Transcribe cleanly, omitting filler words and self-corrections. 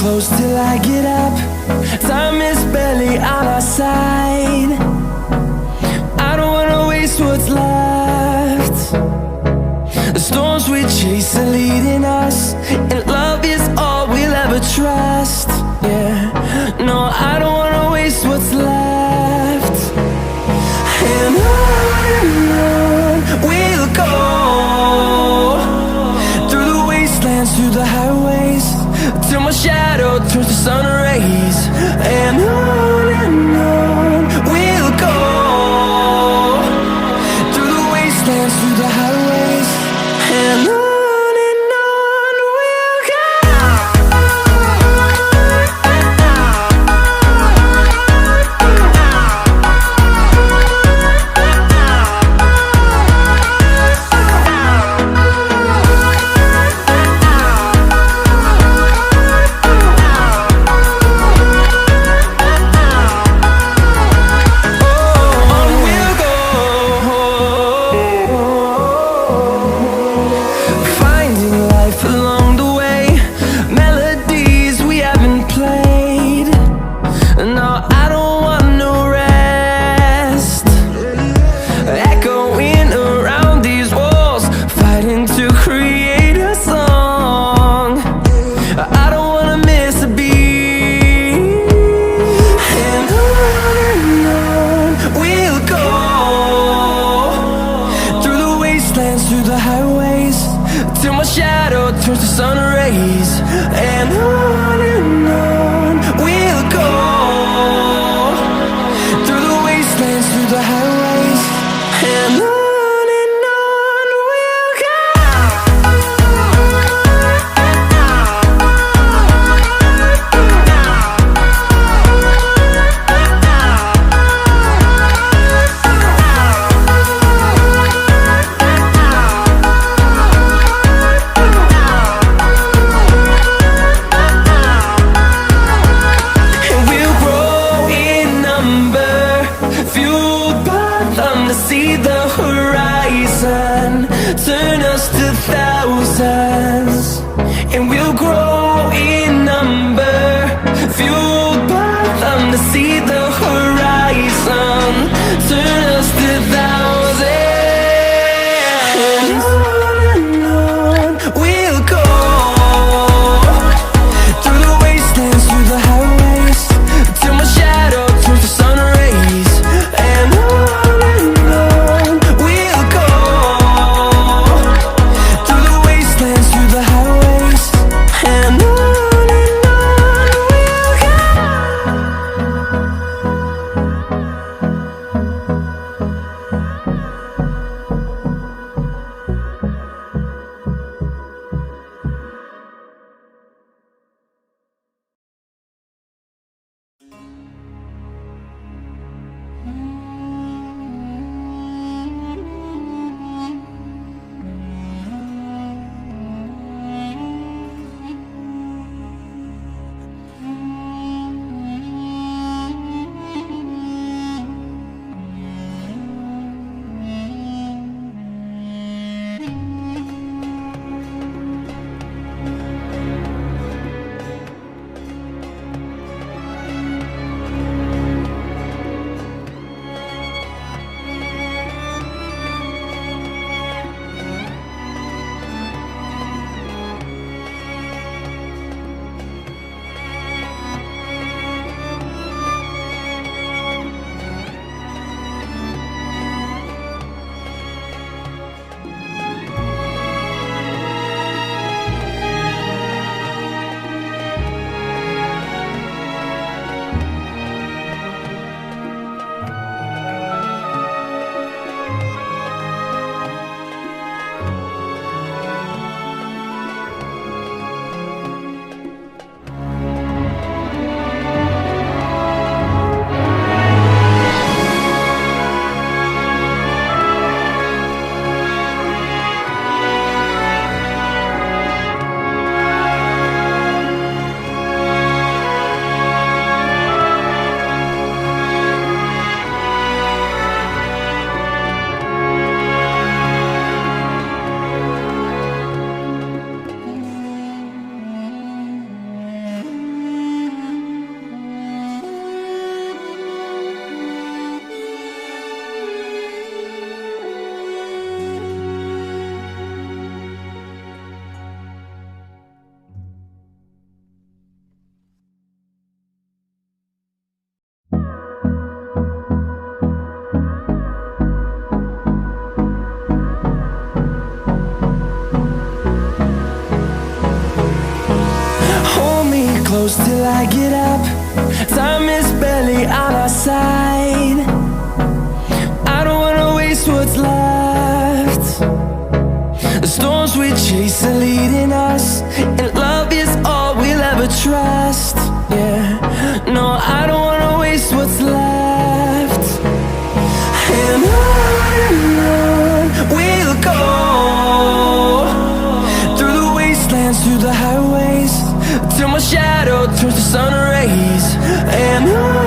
close till I get up. Time is barely on our side. I don't wanna waste what's left. The storms we chase are leading us, and love is all we'll ever trust. Yeah, no, I don't wanna waste what's left. And on we'll go, through the wastelands, through the highways, till my shadow turns to sun rays. And on we'll go, through the wastelands, through the highways, and on. Through the highways, till my shadow turns to sun rays. And on we'll go, through the wastelands, through the highways, and on. close till I get up. Time is barely on our side. I don't wanna waste what's left. The storms we chase are leading us, and love is all we'll ever trust. Yeah, no, I don't wanna waste what's left. And on we'll go, through the wastelands, through the highways, till my shadow turns to sun rays. And on